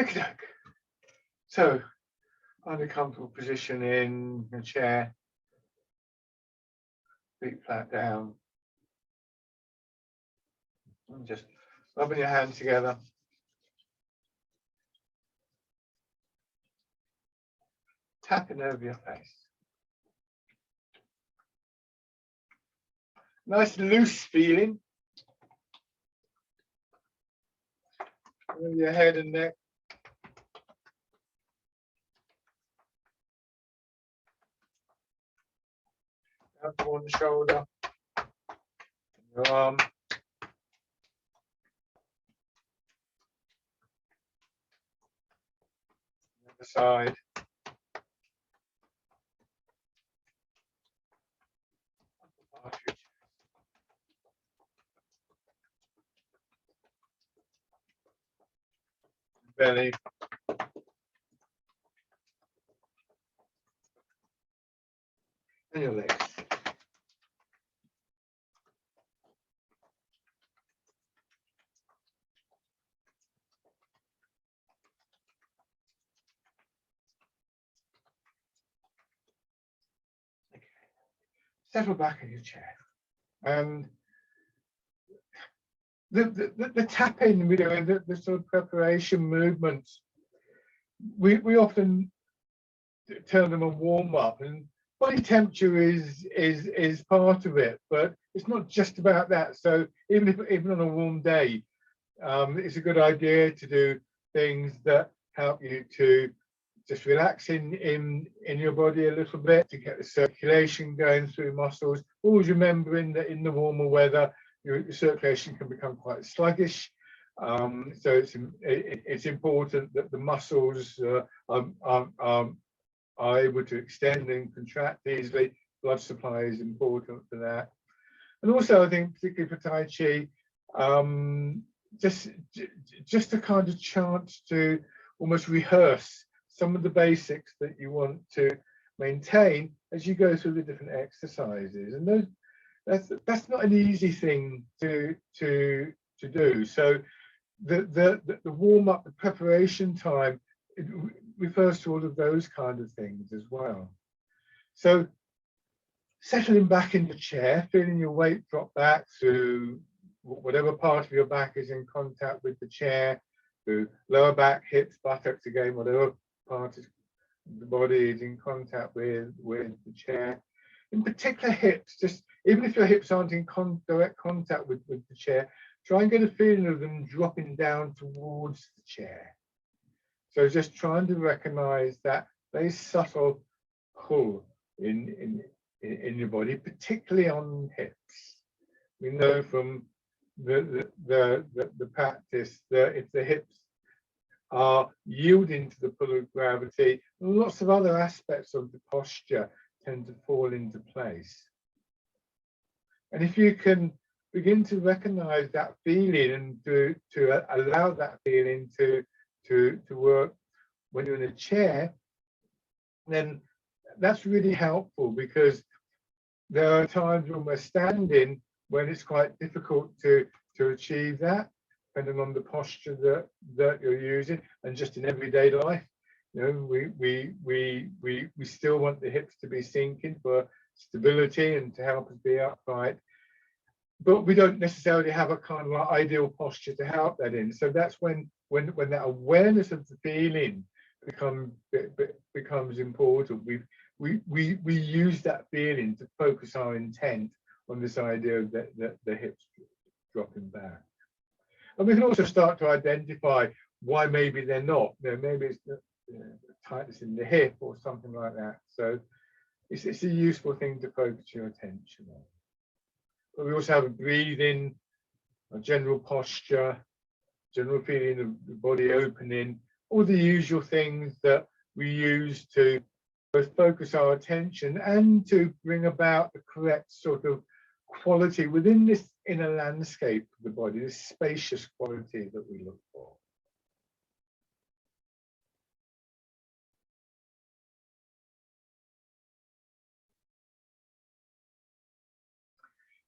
Okay. So, find a comfortable position in a chair, feet flat down, and just rubbing your hands together. Tapping over your face. Nice loose feeling. Over your head and neck. Up one shoulder. Your arm. The other side. Belly. And your legs. Okay. Settle back in your chair. And the tapping, you know, and the sort of preparation movements, we often term them a warm up, and body temperature is part of it, but it's not just about that. So even on a warm day, it's a good idea to do things that help you to just relax in your body a little bit, to get the circulation going through muscles. Always remembering that in the warmer weather, your circulation can become quite sluggish. So it's important that the muscles are able to extend and contract easily. Blood supply is important for that. And also, I think, particularly for Tai Chi, just a kind of chance to almost rehearse some of the basics that you want to maintain as you go through the different exercises. And that's not an easy thing to do. So the warm up, the preparation time, it refers to all of those kind of things as well. So settling back in the chair, feeling your weight drop back through whatever part of your back is in contact with the chair, through lower back, hips, buttocks, again, whatever part of the body is in contact with the chair. In particular, hips, just even if your hips aren't in direct contact with the chair, try and get a feeling of them dropping down towards the chair. So just trying to recognize that very subtle pull in your body, particularly on hips. We know from the practice that if the hips are yielding to the pull of gravity, lots of other aspects of the posture tend to fall into place. And if you can begin to recognize that feeling and to allow that feeling to work when you're in a chair, then that's really helpful, because there are times when we're standing when it's quite difficult to achieve that, depending on the posture that you're using. And just in everyday life, you know, we still want the hips to be sinking for stability and to help us be upright, but we don't necessarily have a kind of like ideal posture to help that in. So that's when that awareness of the feeling becomes important. We use that feeling to focus our intent on this idea of the hips dropping back. And we can also start to identify why maybe they're not. You know, maybe it's the tightness in the hip or something like that. So it's a useful thing to focus your attention on. But we also have a breathing, a general posture, general feeling of the body opening, all the usual things that we use to both focus our attention and to bring about the correct sort of quality within this inner landscape of the body, this spacious quality that we look for.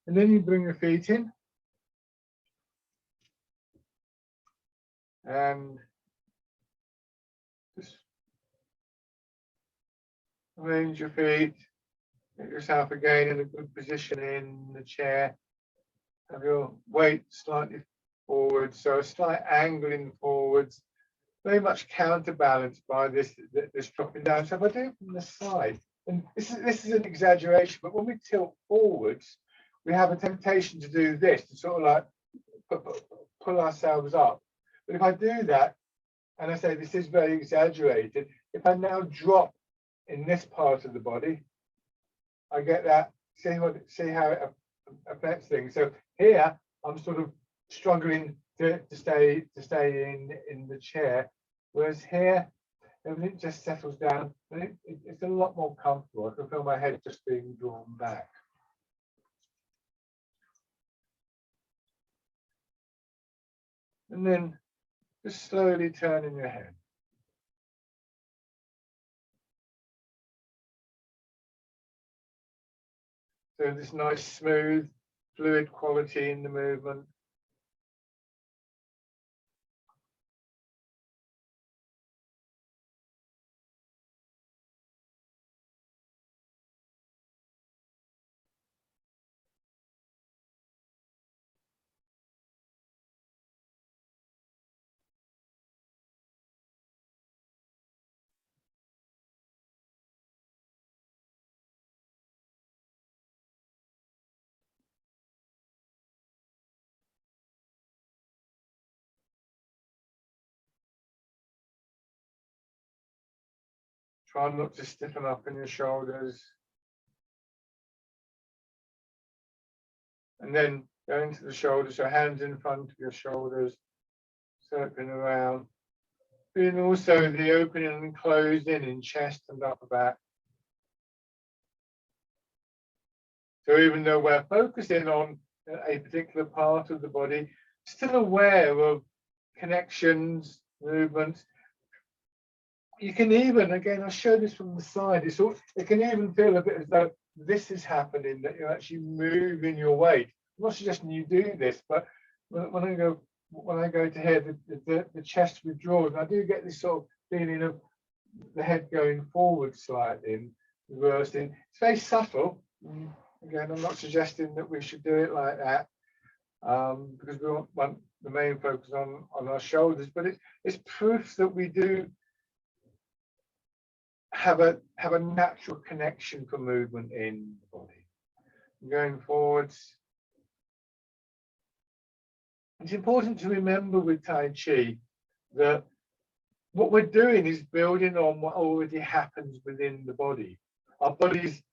And then you bring your feet in and Arrange your feet. Get yourself again in a good position in the chair. Have your weight slightly forward, so a slight angling forwards, very much counterbalanced by this dropping down. So if I do it from the side, and this is an exaggeration, but when we tilt forwards, we have a temptation to do this, to sort of like pull ourselves up. But if I do that, and I say this is very exaggerated, if I now drop in this part of the body, I get that. See how it affects things. So here I'm sort of struggling to stay in the chair, whereas here everything just settles down and it's a lot more comfortable. I can feel my head just being drawn back. And then just slowly turning your head. So this nice smooth fluid quality in the movement. Try not to stiffen up in your shoulders. And then go into the shoulders, so hands in front of your shoulders, circling around. Feeling also the opening and closing in chest and upper back. So even though we're focusing on a particular part of the body, still aware of connections, movements. You can even, again, I'll show this from the side, it can even feel a bit as though this is happening, that you're actually moving your weight. I'm not suggesting you do this, but when I go to here, the chest withdraws, and I do get this sort of feeling of the head going forward slightly and reversing. It's very subtle. Again, I'm not suggesting that we should do it like that, because we want the main focus on our shoulders, but it's proof that we do have a natural connection for movement in the body. Going forwards. It's important to remember with Tai Chi that what we're doing is building on what already happens within the body. Our bodies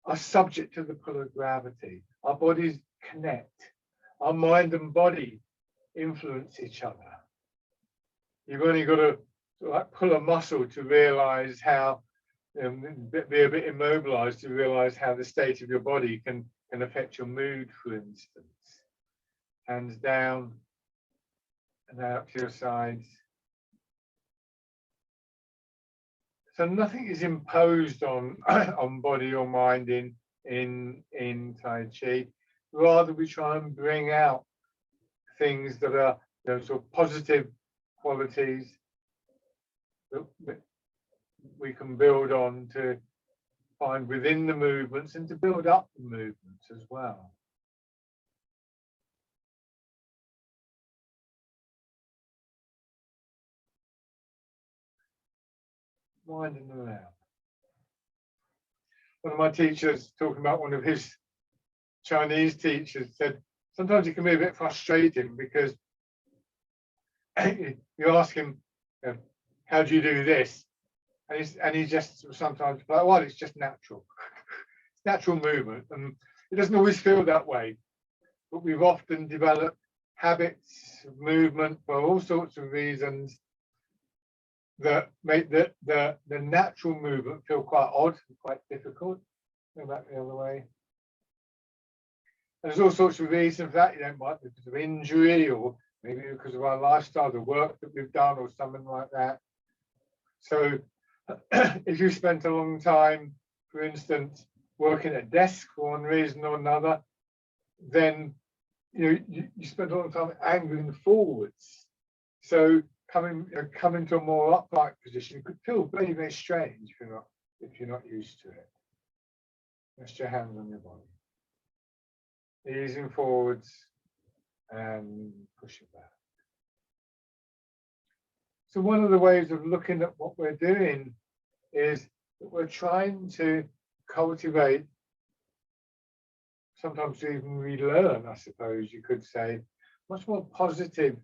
are subject to the pull of gravity. Our bodies connect. Our mind and body influence each other. You've only got to pull a muscle to realize how, be a bit immobilized to realize how the state of your body can affect your mood, for instance. Hands down and out to your sides. So nothing is imposed on body or mind in Tai Chi. Rather, we try and bring out things that are sort of positive qualities that we can build on to find within the movements and to build up the movements as well. Winding around. One of my teachers, talking about one of his Chinese teachers, said sometimes it can be a bit frustrating because you ask him, how do you do this? And he's just sometimes like, well, it's just natural. It's natural movement. And it doesn't always feel that way. But we've often developed habits of movement for all sorts of reasons that make the natural movement feel quite odd and quite difficult. Go back the other way. And there's all sorts of reasons for that. Might be because of injury, or maybe because of our lifestyle, the work that we've done, or something like that. So if you spent a long time, for instance, working at a desk for one reason or another, then you spend a long time angling forwards. So coming to a more upright position could feel very, very strange if you're not if you're not used to it. Rest your hands on your body. Easing forwards and pushing back. So one of the ways of looking at what we're doing is that we're trying to cultivate, sometimes even relearn, I suppose you could say, much more positive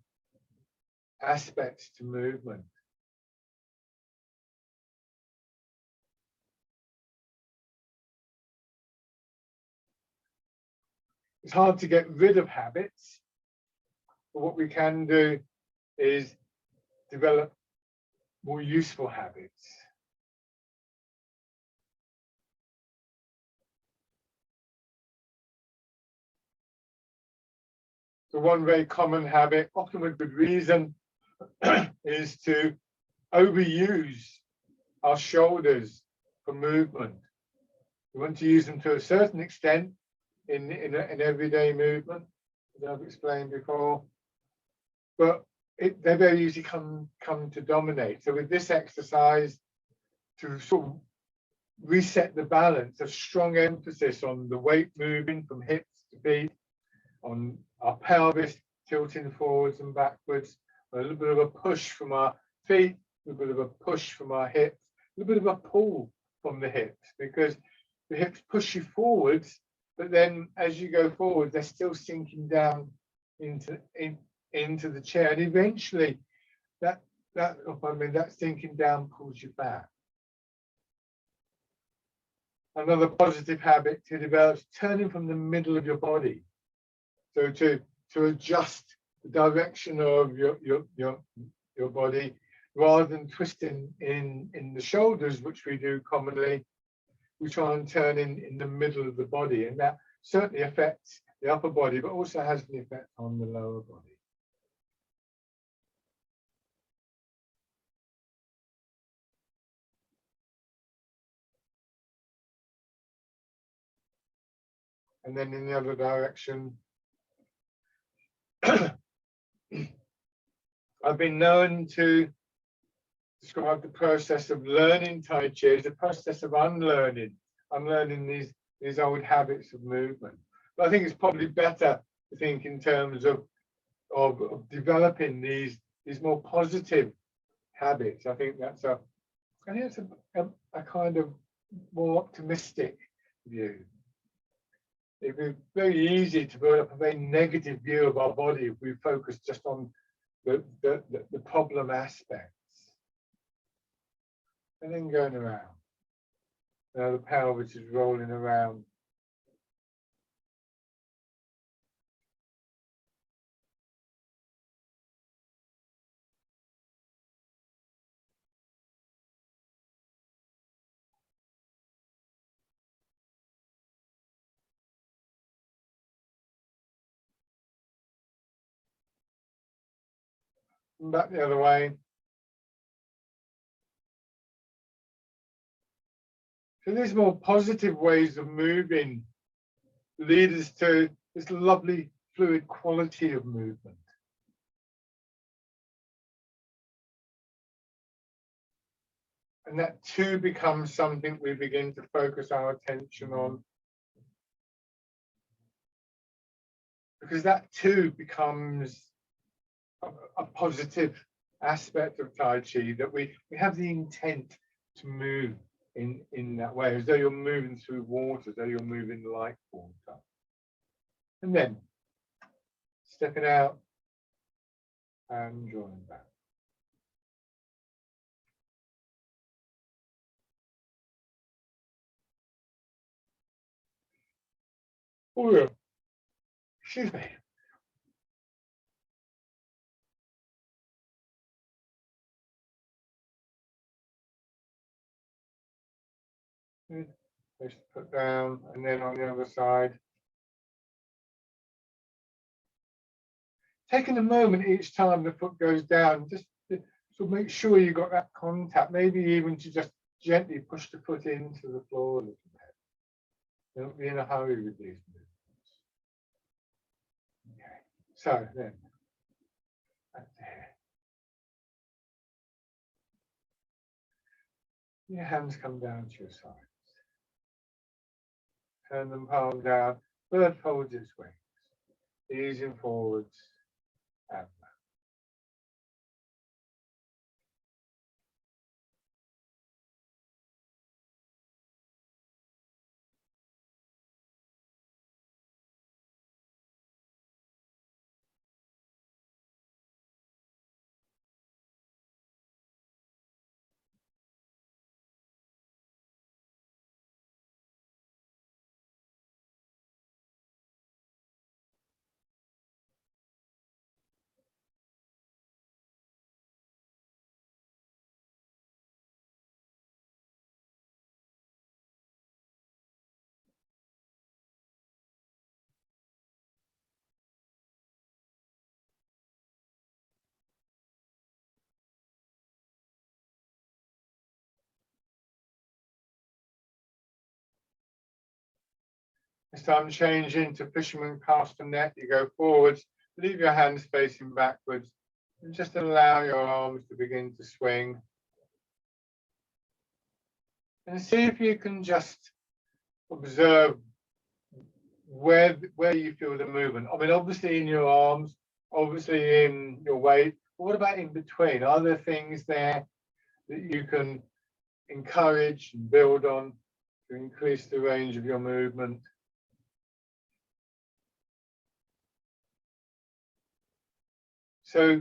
aspects to movement. It's hard to get rid of habits, but what we can do is develop more useful habits. So one very common habit, often with good reason, is to overuse our shoulders for movement. We want to use them to a certain extent in everyday movement, as I've explained before, but they very easily come to dominate. So with this exercise, to sort of reset the balance, a strong emphasis on the weight moving from hips to feet, on our pelvis tilting forwards and backwards, a little bit of a push from our feet, a little bit of a push from our hips, a little bit of a pull from the hips, because the hips push you forwards, but then as you go forward, they're still sinking down into the chair, and eventually that sinking down pulls you back. Another positive habit to develop is turning from the middle of your body. So to adjust the direction of your body, rather than twisting in the shoulders, which we do commonly, we try and turn in the middle of the body, and that certainly affects the upper body, but also has an effect on the lower body. And then in the other direction, I've been known to describe the process of learning Tai Chi as a process of unlearning these old habits of movement. But I think it's probably better to think in terms of developing these more positive habits. I think that's a kind of more optimistic view. It'd be very easy to build up a very negative view of our body if we focus just on the problem aspects. And then going around. Now the pelvis is rolling around. And back the other way. So these more positive ways of moving lead us to this lovely fluid quality of movement. And that too becomes something we begin to focus our attention on. Because that too becomes a positive aspect of Tai Chi, that we have the intent to move in that way, as though you're moving through water, as though you're moving like water. And then stepping out and drawing back. Oh yeah, excuse me. Just put down, and then on the other side. Taking a moment each time the foot goes down, just to sort of make sure you got that contact, maybe even to just gently push the foot into the floor a little bit. Don't be in a hurry with these movements. Okay, so then, back to here. Your hands come down to your sides. Turn them palm down. Bird folds its wings, easing forwards and back. This time change into fisherman castanet. You go forwards, leave your hands facing backwards, and just allow your arms to begin to swing. And see if you can just observe where you feel the movement. I mean, obviously in your arms, obviously in your weight. But what about in between? Are there things there that you can encourage and build on to increase the range of your movement? So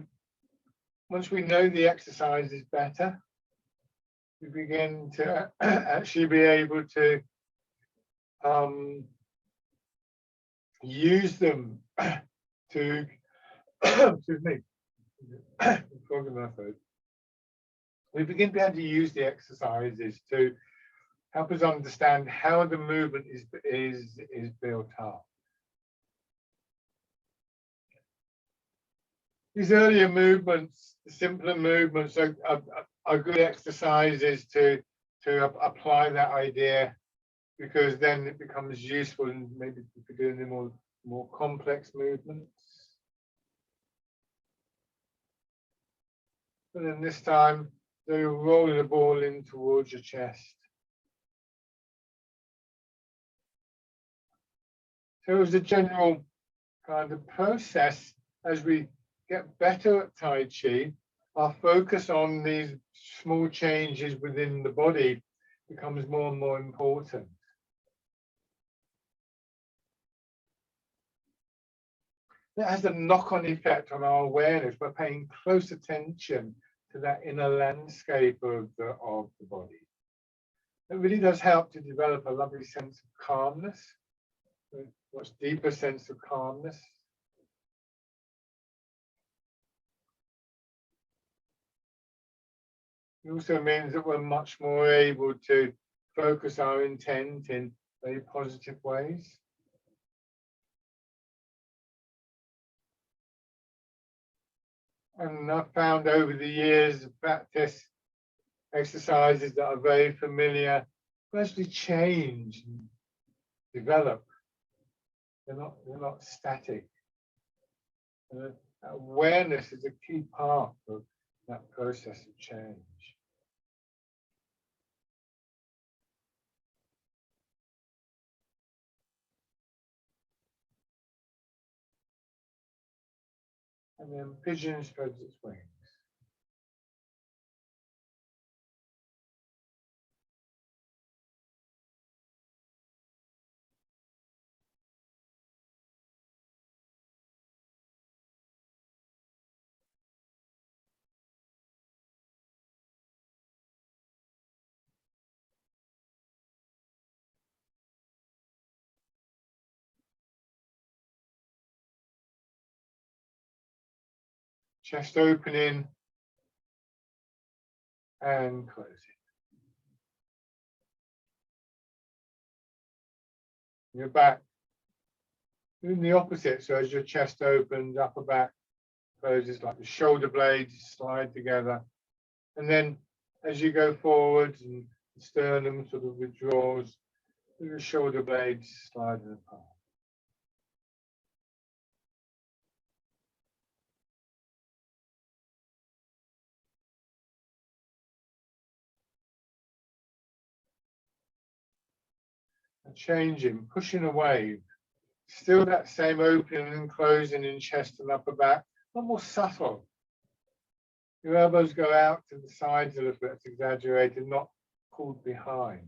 once we know the exercise is better, we begin to actually be able to use them to, excuse me, we begin to be able to use the exercises to help us understand how the movement is built up. These earlier movements, the simpler movements, are good exercises to apply that idea, because then it becomes useful and maybe for doing the more complex movements. And then this time, so you're rolling the ball in towards your chest. So as a general kind of process, as we get better at Tai Chi, our focus on these small changes within the body becomes more and more important. That has a knock-on effect on our awareness. We're paying close attention to that inner landscape of the body. It really does help to develop a lovely sense of calmness, a much deeper sense of calmness. It also means that we're much more able to focus our intent in very positive ways. And I've found over the years of practice, exercises that are very familiar gradually change and develop. They're not static. Awareness is a key part of that process of change. And then pigeon spreads its wings. Chest opening and closing. Your back doing the opposite. So as your chest opens, upper back closes, like the shoulder blades slide together. And then as you go forward and the sternum sort of withdraws, the shoulder blades sliding apart. and changing, pushing away. Still that same opening and closing in chest and upper back, but more subtle. Your elbows go out to the sides a little bit, it's exaggerated, not pulled behind.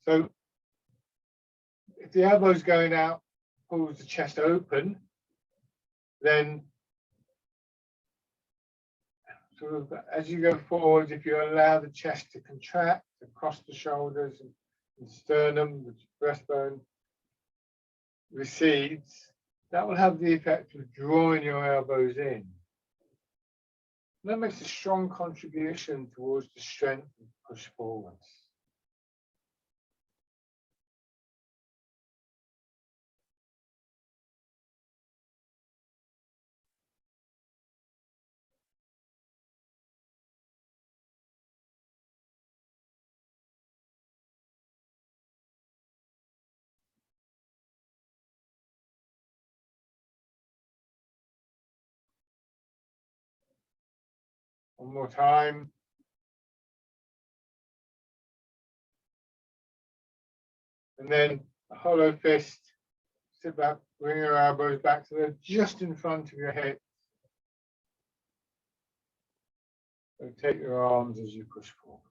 So if the elbow's going out, pulls the chest open, then sort of as you go forward, if you allow the chest to contract across the shoulders and sternum, the breastbone recedes, that will have the effect of drawing your elbows in. And that makes a strong contribution towards the strength and push forwards. One more time. And then a hollow fist, sit back, bring your elbows back to the just in front of your head. Rotate your arms as you push forwards.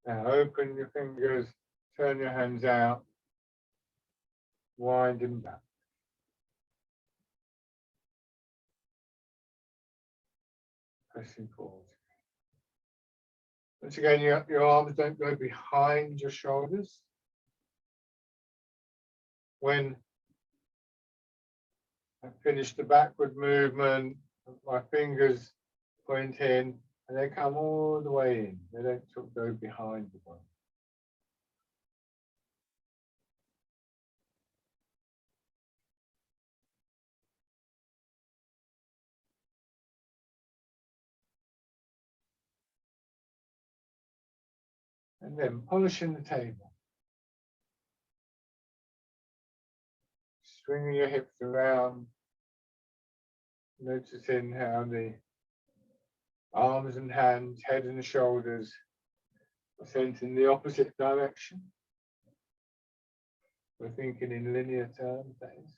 Now open your fingers, turn your hands out, winding back. Pressing forward. Once again, your arms don't go behind your shoulders. When I finish the backward movement, my fingers point in and they come all the way in. They don't sort of go behind the body. And then polishing the table. Swinging your hips around. Noticing how the arms and hands, head and shoulders are sent in the opposite direction. We're thinking in linear terms, that is.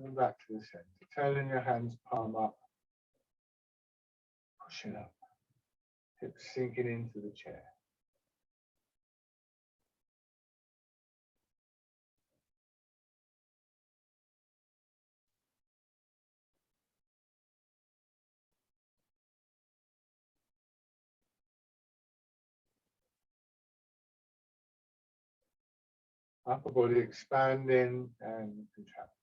And back to the center. Turning your hands palm up. Pushing up. Hips sinking into the chair. Upper body expanding and contracting.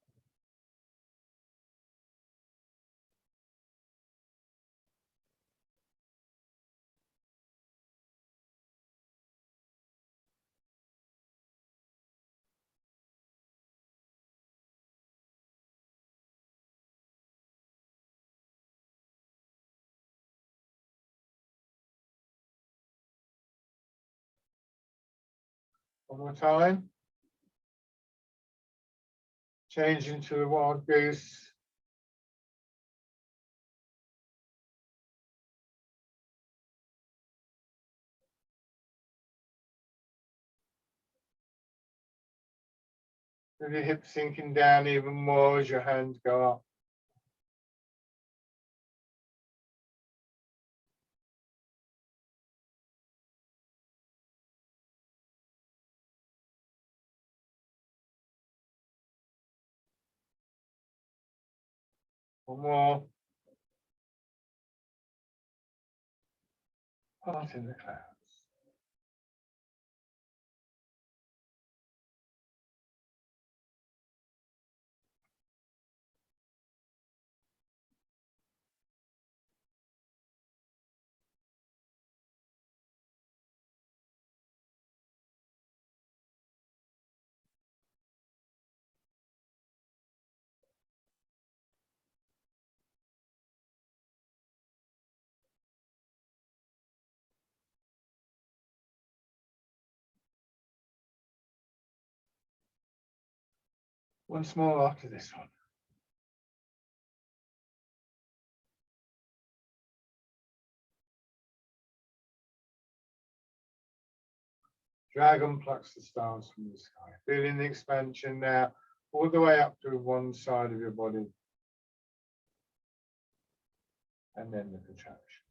One more time. Change into the wild goose. With your hips sinking down even more as your hands go up. One more. Heart in the clouds. Once more after this one. Dragon plucks the stars from the sky. Feeling the expansion now all the way up to one side of your body. And then the contraction.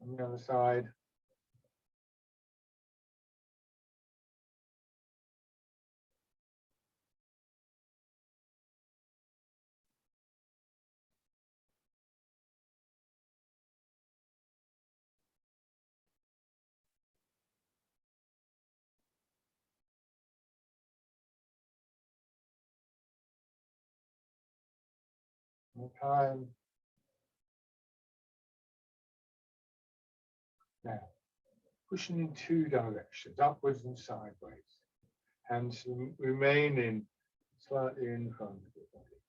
On the other side. More time. Now, pushing in two directions, upwards and sideways. Hands remaining slightly in front of your body.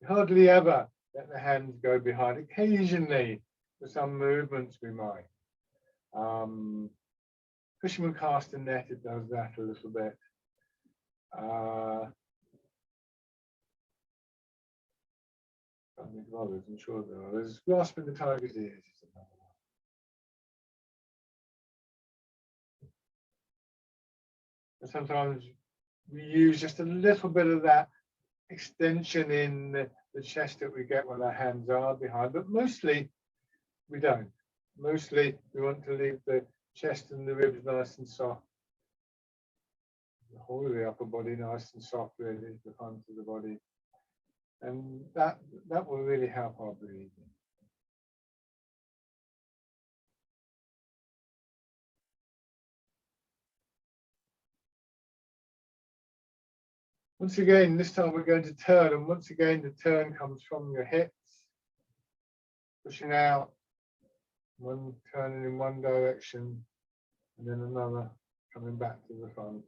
You hardly ever let the hands go behind. Occasionally, for some movements, we might. Fisherman cast a net, it does that a little bit. I'm sure there are others. Grasping the tiger's ears is another one. And sometimes we use just a little bit of that extension in the chest that we get when our hands are behind, but mostly we don't. Mostly we want to leave the chest and the ribs nice and soft. The whole of the upper body nice and soft, really, the front of the body. And that will really help our breathing. Once again, this time we're going to turn, and once again the turn comes from your hips, pushing out, one turning in one direction, and then another coming back to the front,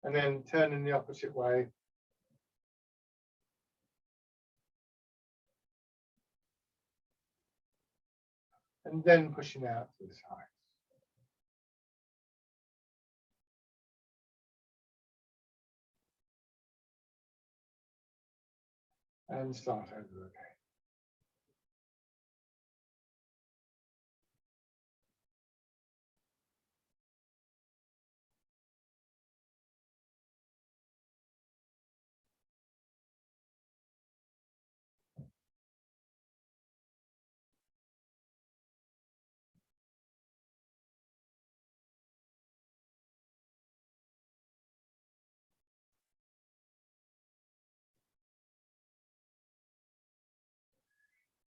and then turning the opposite way. And then pushing out to the side. And start over again.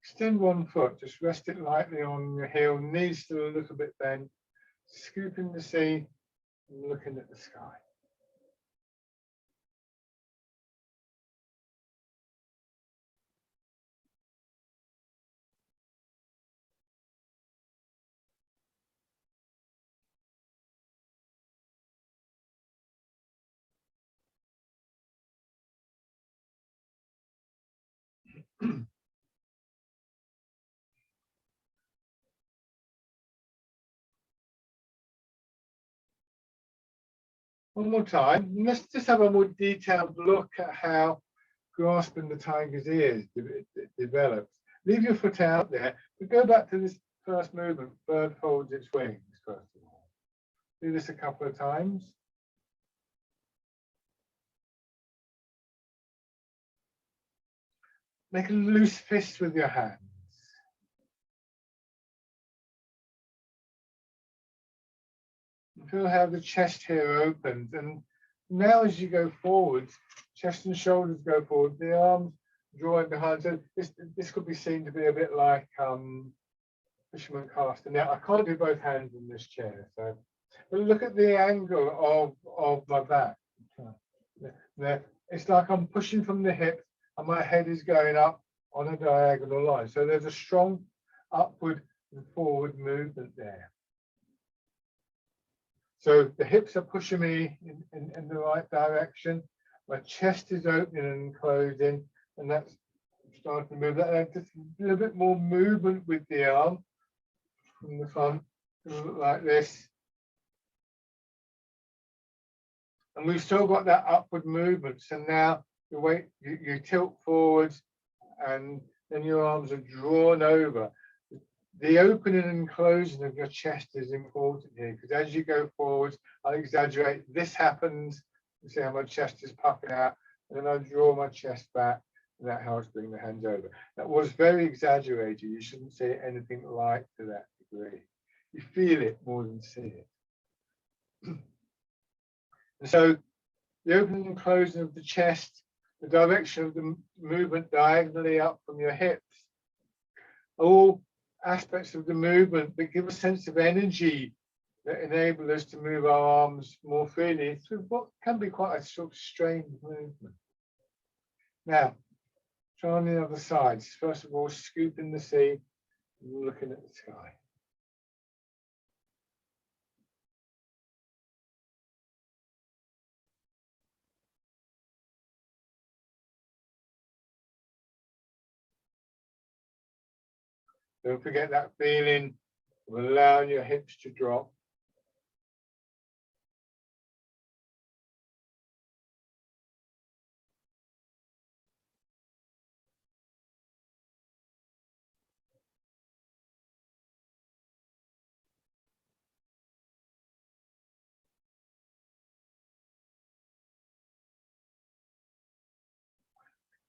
Extend one foot, just rest it lightly on your heel, knees still a little bit bent, scooping the sea and looking at the sky. One more time. Let's just have a more detailed look at how grasping the tiger's ears develops. Leave your foot out there, but go back to this first movement. Bird folds its wings, first of all. Do this a couple of times. Make a loose fist with your hands. Feel how the chest here opens, and now as you go forwards, chest and shoulders go forward, the arms drawing behind. So this could be seen to be a bit like fisherman caster. Now I can't do both hands in this chair, so but look at the angle of my back. There, it's like I'm pushing from the hip, and my head is going up on a diagonal line. So there's a strong upward and forward movement there. So the hips are pushing me in the right direction. My chest is opening and closing, and that's starting to move. That just a little bit more movement with the arm from the front, like this. And we've still got that upward movement. So now the weight you tilt forwards, and then your arms are drawn over. The opening and closing of your chest is important here, because as you go forwards, I'll exaggerate. This happens. You see how my chest is puffing out, and then I draw my chest back, and that helps bring the hands over. That was very exaggerated. You shouldn't say anything like to that degree. You feel it more than see it. And so the opening and closing of the chest, the direction of the movement diagonally up from your hips, all aspects of the movement that give a sense of energy that enable us to move our arms more freely through what can be quite a sort of strained movement. Now, try on the other side. First of all, scooping the sea and looking at the sky. Don't forget that feeling of allowing your hips to drop.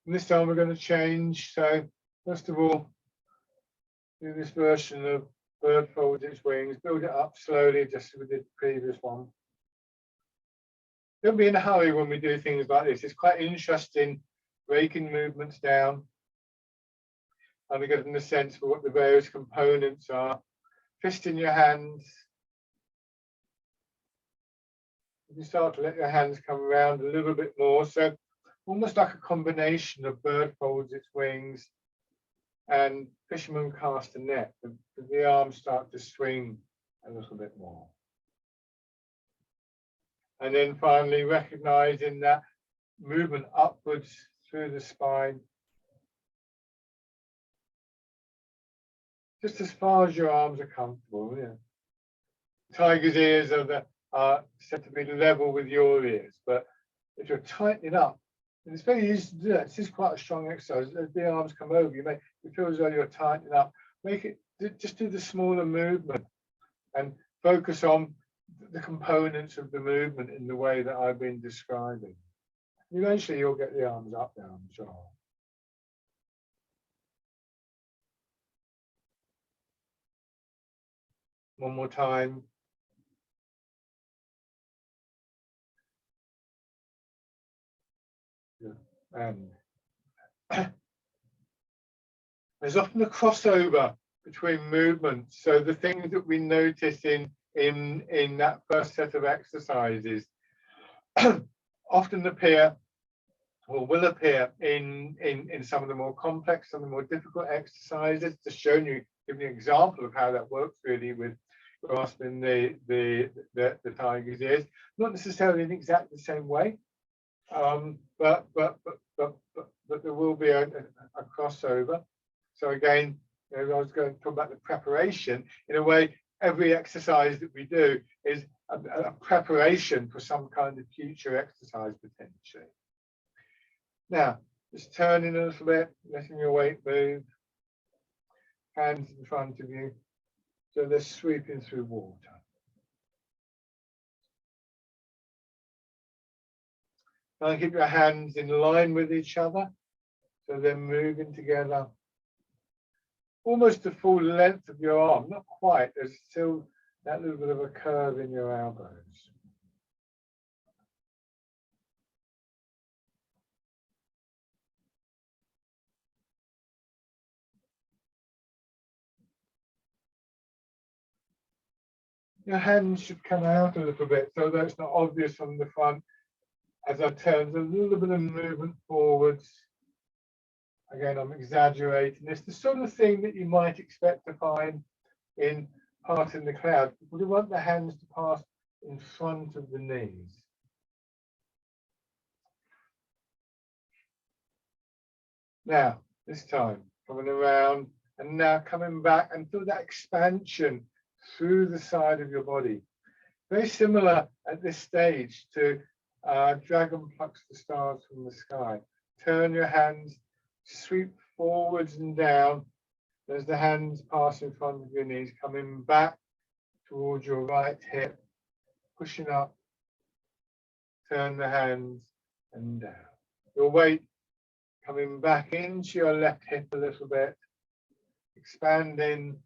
And this time we're going to change. So first of all, do this version of bird folds its wings, build it up slowly, just as we did the previous one. Don't be in a hurry when we do things like this. It's quite interesting breaking movements down and getting a sense for what the various components are. Fist in your hands. You start to let your hands come around a little bit more. So almost like a combination of bird folds its wings and fisherman cast a net. The arms start to swing a little bit more. And then finally recognizing that movement upwards through the spine, just as far as your arms are comfortable. Yeah. Tiger's ears are said to be level with your ears, but if you're tightening up, and it's very easy to do that. This is quite a strong exercise. As the arms come over, you feel as though you're tightening up. Make it, just do the smaller movement and focus on the components of the movement in the way that I've been describing. Eventually you'll get the arms up now, I'm sure. One more time. And there's often a crossover between movements. So the things that we notice in that first set of exercises often appear or will appear in some of the more complex, some of the more difficult exercises. Just showing you, giving you an example of how that works really with grasping the tiger's ears. Not necessarily in exactly the same way, but there will be a crossover. So again, I was going to talk about the preparation. In a way, every exercise that we do is a preparation for some kind of future exercise potentially. Now, just turning a little bit, letting your weight move, hands in front of you, so they're sweeping through water. Try and keep your hands in line with each other, so they're moving together. Almost the full length of your arm, not quite, there's still that little bit of a curve in your elbows. Your hands should come out a little bit so that it's not obvious from the front. As I turn, there's a little bit of movement forwards. Again, I'm exaggerating. It's the sort of thing that you might expect to find in Parting the Clouds. We want the hands to pass in front of the knees. Now, this time, coming around and now coming back and feel that expansion through the side of your body. Very similar at this stage to Dragon Plucks the Stars from the Sky. Turn your hands, sweep forwards and down as the hands pass in front of your knees, coming back towards your right hip, pushing up, turn the hands and down. Your weight coming back into your left hip a little bit, expanding,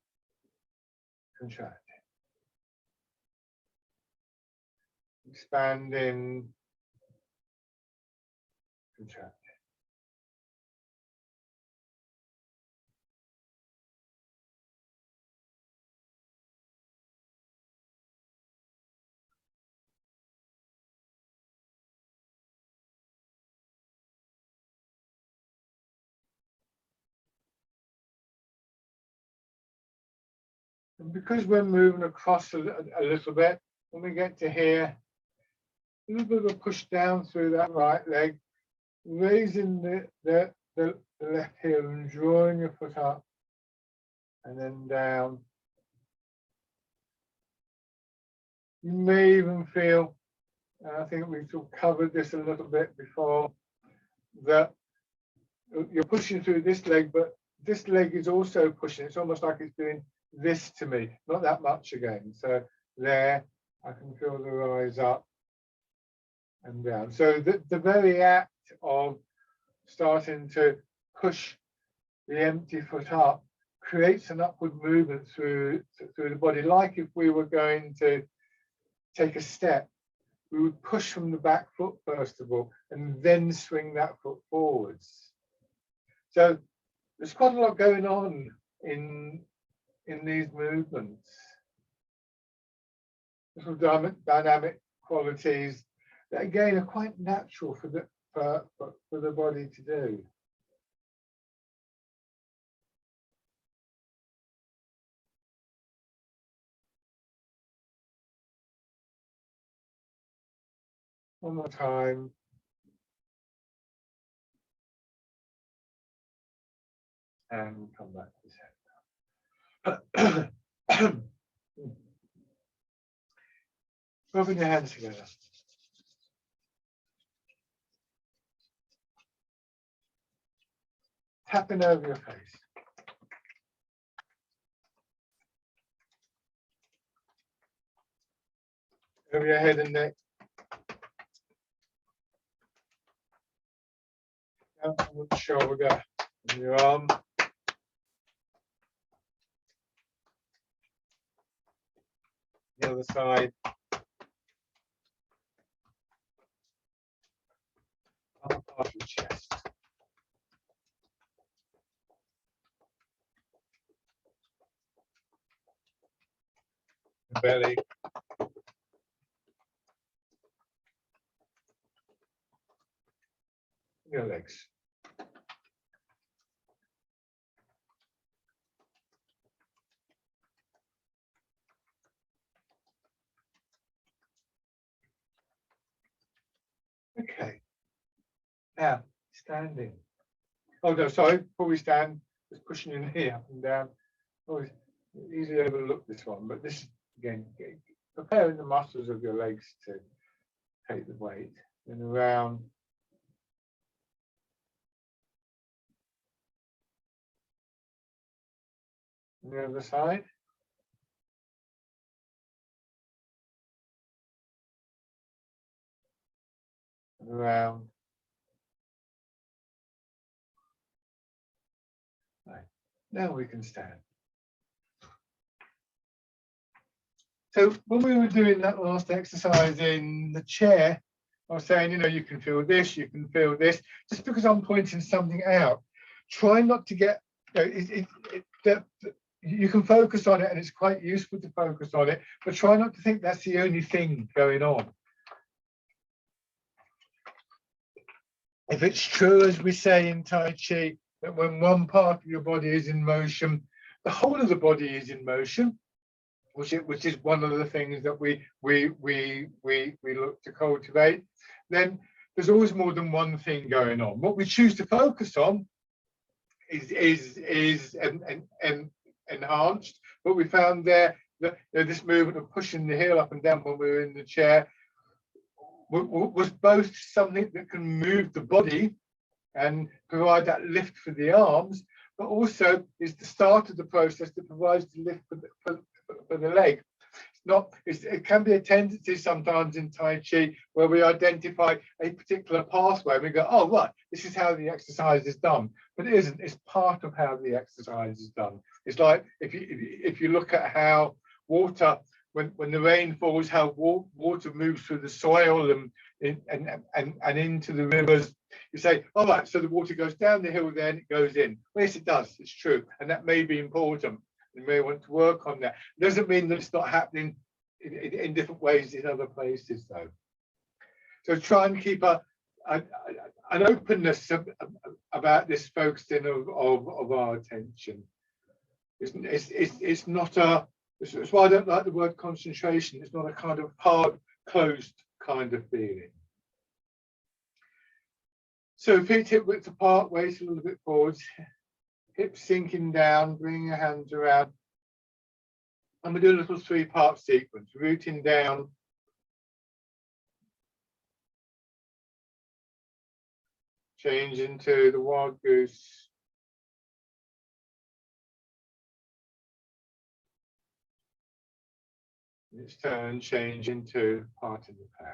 contracting. Expanding, contracting. And because we're moving across a little bit, when we get to here, a little bit of a push down through that right leg, raising the left heel and drawing your foot up and then down. You may even feel, and I think we've sort of covered this a little bit before, that you're pushing through this leg, but this leg is also pushing. It's almost like it's doing this to me, not that much again. So there, I can feel the rise up and down. So the very act of starting to push the empty foot up creates an upward movement through the body. Like if we were going to take a step, we would push from the back foot first of all, and then swing that foot forwards. So there's quite a lot going on in these movements. Little dynamic qualities that again are quite natural for the body to do. One more time. And come back to the head. Rubbing your hands together. Tapping over your face. Over your head and neck. Down on the shoulder and your arm. The other side. Upper part of the chest. The belly. Your legs. Okay. Now, standing. Oh no, sorry, before we stand, just pushing your knee up and down. Always easily overlook this one, but this again, preparing the muscles of your legs to take the weight and around. On the other side. and around. Right. Now we can stand. So when we were doing that last exercise in the chair, I was saying, you know, you can feel this, you can feel this. Just because I'm pointing something out, try not to get, you know, you can focus on it, and it's quite useful to focus on it, but try not to think that's the only thing going on. If it's true, as we say in Tai Chi, that when one part of your body is in motion, the whole of the body is in motion, which is one of the things that we look to cultivate, then there's always more than one thing going on. What we choose to focus on is enhanced, but we found there that this movement of pushing the heel up and down when we were in the chair was both something that can move the body and provide that lift for the arms, but also is the start of the process that provides the lift for the leg. It can be a tendency sometimes in Tai Chi where we identify a particular pathway and we go, oh, right, this is how the exercise is done. But it isn't. It's part of how the exercise is done. It's like if you look at how water, when the rain falls, how water moves through the soil and into the rivers, you say, all right, so the water goes down the hill, then it goes in. Well, yes, it does. It's true. And that may be important. You may want to work on that. It doesn't mean that it's not happening in different ways in other places, though. So try and keep an openness about this focusing of our attention. It's not a. That's why I don't like the word concentration. It's not a kind of hard, closed kind of feeling. So feet hip width apart, waist a little bit forwards, hips sinking down, bring your hands around. And we do a little 3-part sequence, rooting down, change into the wild goose, in its turn, change into part of the pounce.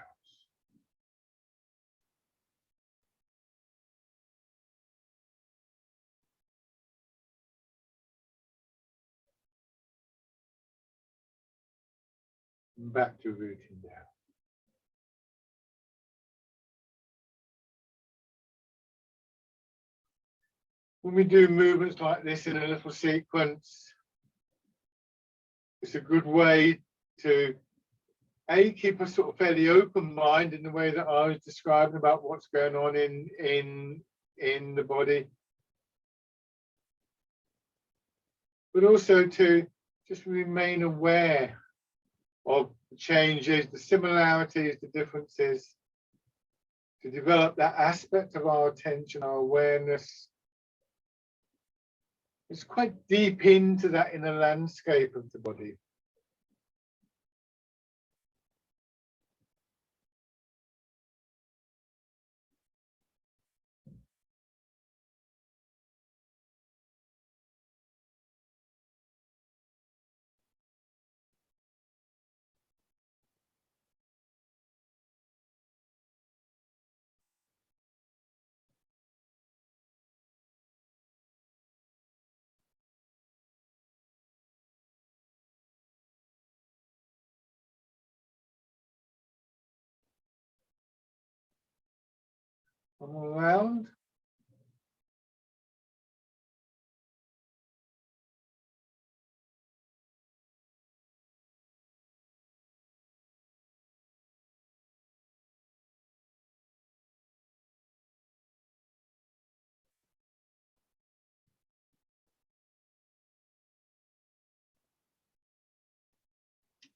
And back to rooting down. When we do movements like this in a little sequence, it's a good way to keep a sort of fairly open mind in the way that I was describing about what's going on in the body, but also to just remain aware of the changes, the similarities, the differences, to develop that aspect of our attention, our awareness. It's quite deep into that inner landscape of the body. All around.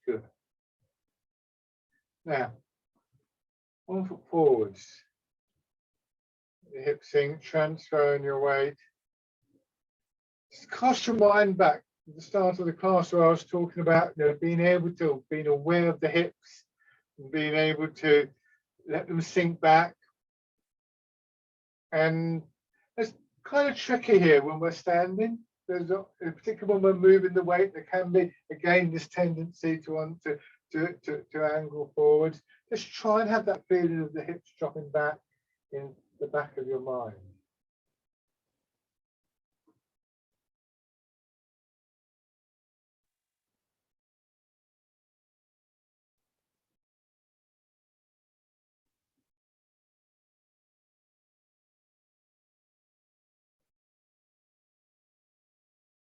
Good. Now, 1 foot forwards. The hip sink, transferring your weight. Just cast your mind back to the start of the class where I was talking about, you know, being aware of the hips and being able to let them sink back. And it's kind of tricky here when we're standing. There's in particular when we're moving the weight, there can be again this tendency to angle forwards. just try and have that feeling of the hips dropping back in the back of your mind.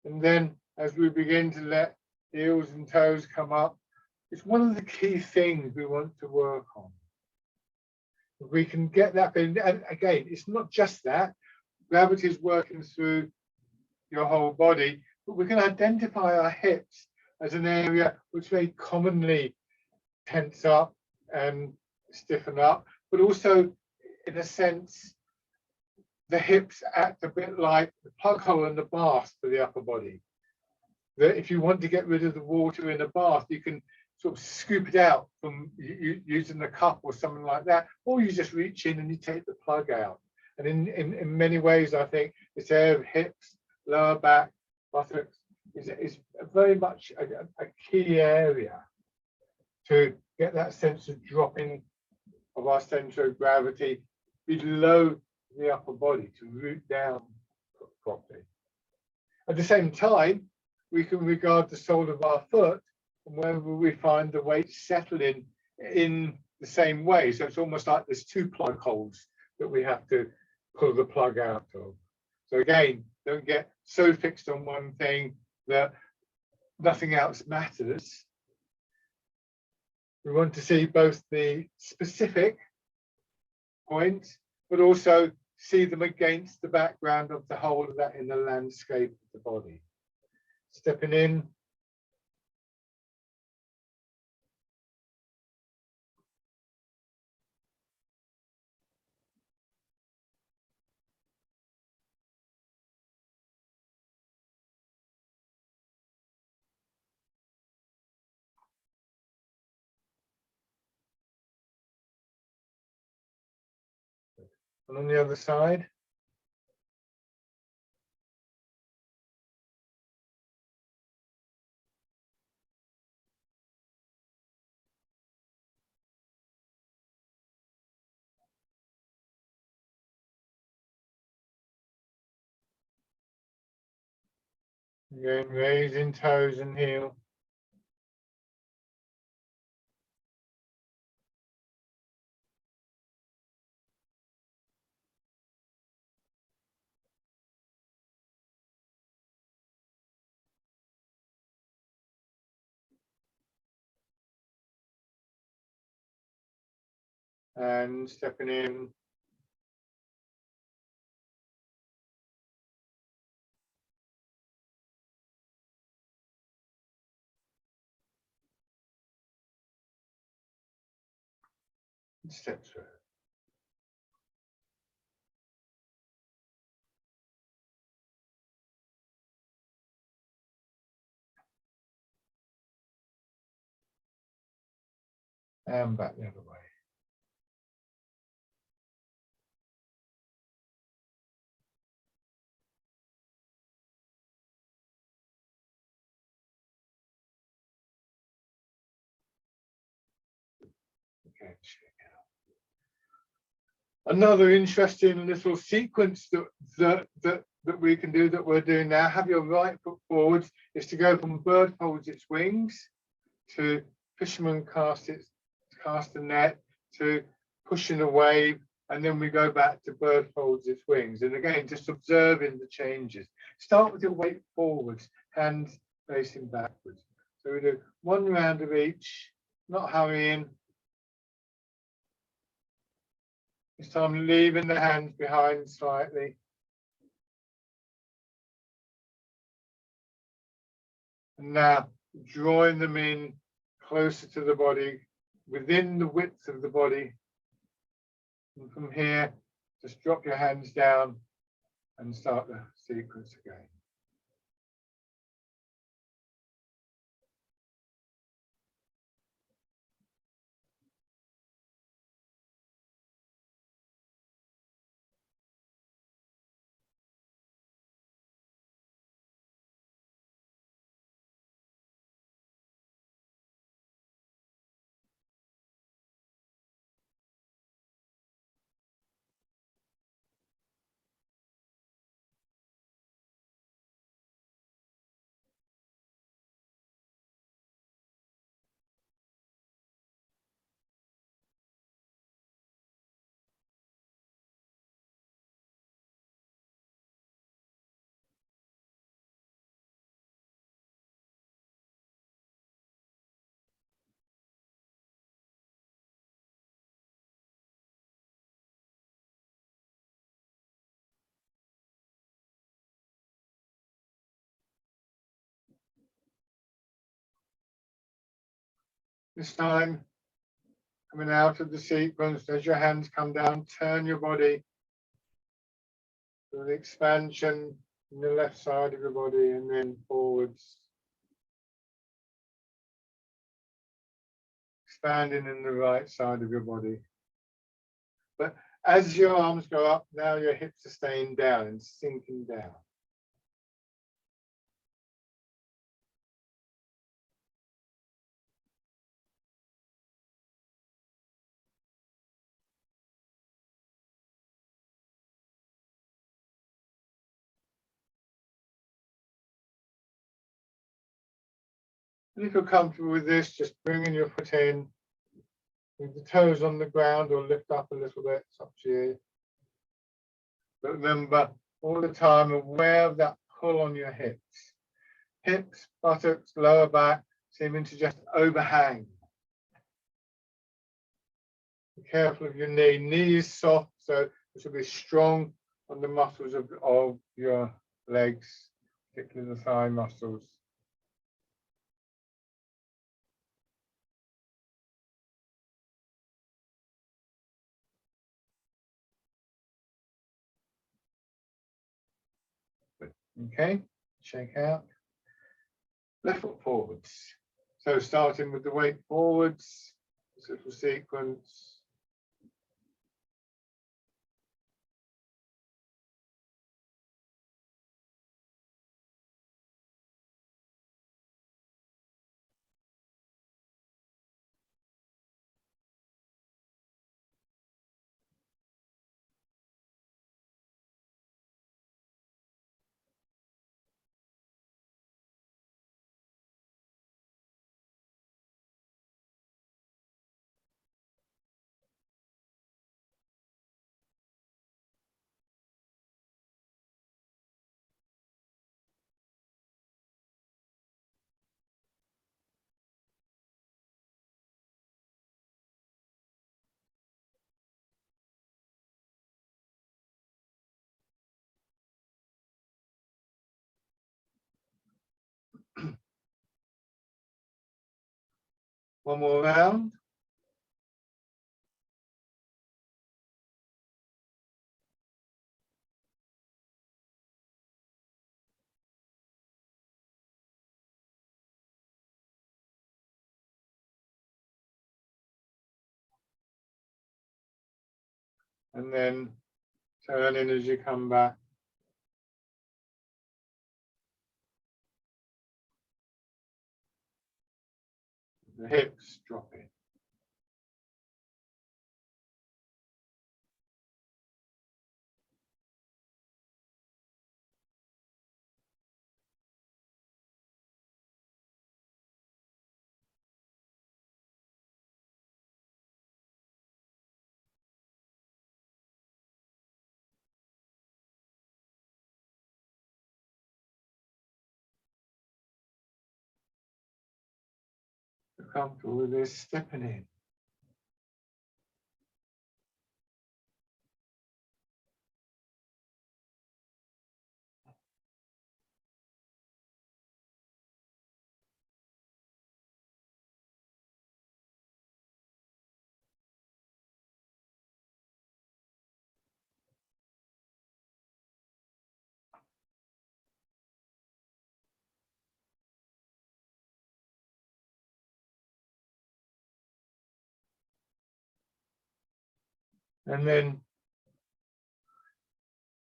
And then as we begin to let the heels and toes come up, it's one of the key things we want to work on. If we can get that feeling, and again, it's not just that, gravity is working through your whole body, but we can identify our hips as an area which very commonly tense up and stiffen up, but also, in a sense, the hips act a bit like the plug hole in the bath for the upper body. That if you want to get rid of the water in a bath, you can sort of scoop it out from using a cup or something like that, or you just reach in and you take the plug out. And in many ways, I think this area of hips, lower back, buttocks is very much a key area to get that sense of dropping of our center of gravity below the upper body to root down properly. At the same time, we can regard the sole of our foot and wherever we find the weight settling in the same way. So it's almost like there's two plug holes that we have to pull the plug out of. So again, don't get so fixed on one thing that nothing else matters. We want to see both the specific points, but also see them against the background of the whole of that inner landscape of the body. Stepping in. And on the other side. Again, raising toes and heel. And stepping in. Step through. And back the other way. Okay. Another interesting little sequence that we can do, that we're doing now. Have your right foot forwards, is to go from bird folds its wings to fisherman cast the net to pushing a wave, and then we go back to bird folds its wings. And again, just observing the changes. Start with your weight forwards, hands facing backwards. So we do one round of each, not hurrying. This time leaving the hands behind slightly. And now drawing them in closer to the body, within the width of the body. And from here, just drop your hands down and start the sequence again. This time, coming out of the sequence, as your hands come down, turn your body to the expansion in the left side of your body and then forwards. Expanding in the right side of your body. But as your arms go up, now your hips are staying down and sinking down. And if you're comfortable with this, just bringing your foot in, with the toes on the ground or lift up a little bit, it's up to you. But remember, all the time aware of that pull on your hips. Hips, buttocks, lower back, seeming to just overhang. Be careful of your knee. Knee is soft, so this will be strong on the muscles of your legs, particularly the thigh muscles. Okay, shake out. Left foot forwards. So starting with the weight forwards, this little sequence. One more round. And then turn in as you come back. The hips dropping. You're comfortable with this, stepping in. And then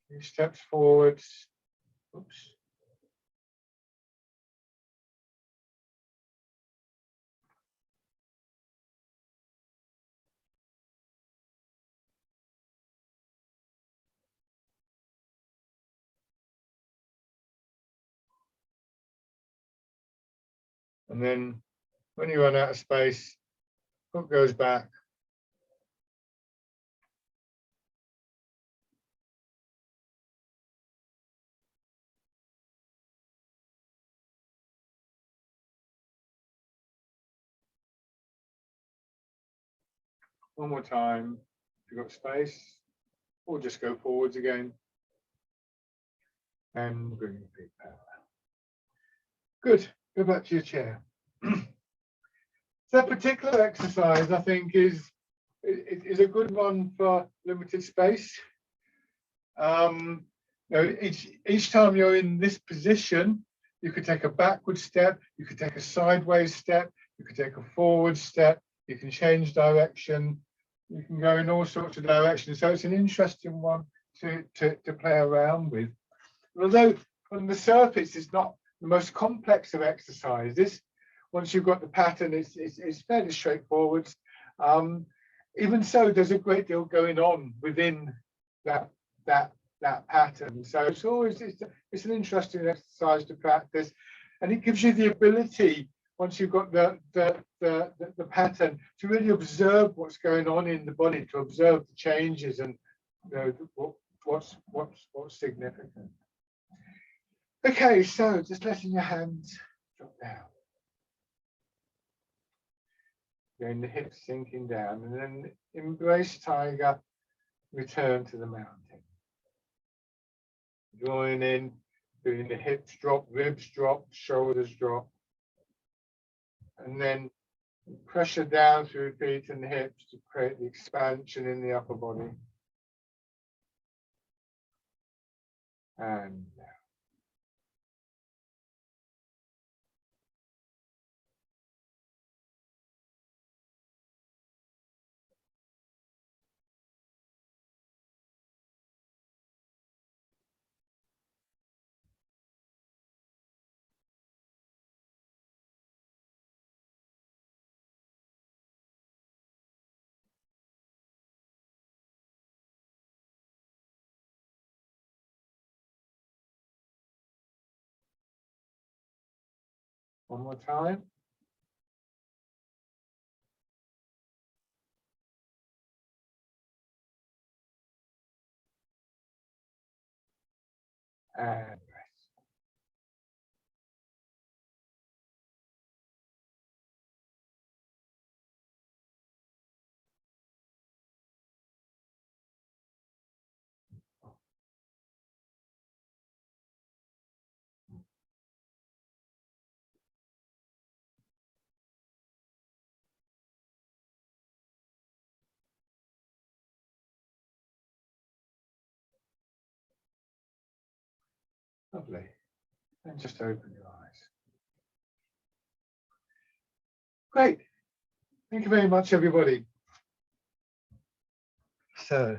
few steps forwards. Oops. And then when you run out of space, foot goes back. One more time, if you've got space, or just go forwards again. And bring your feet back. Good, go back to your chair. that particular exercise, I think, is a good one for limited space. You know, each time you're in this position, you could take a backward step, you could take a sideways step, you could take a forward step, you can change direction, you can go in all sorts of directions. So it's an interesting one to play around with. Although on the surface, it's not the most complex of exercises. Once you've got the pattern, it's fairly straightforward. Even so, there's a great deal going on within that pattern. So it's always it's an interesting exercise to practice, and it gives you the ability, once you've got the pattern, to really observe what's going on in the body, to observe the changes and, you know, what's significant. Okay, so just letting your hands drop down. Getting the hips sinking down, and then embrace tiger, return to the mountain. Drawing in, feeling the hips drop, ribs drop, shoulders drop. And then pressure down through the feet and the hips to create the expansion in the upper body. And down. One more time. And rest. Lovely. And just open your eyes. Great. Thank you very much, everybody. So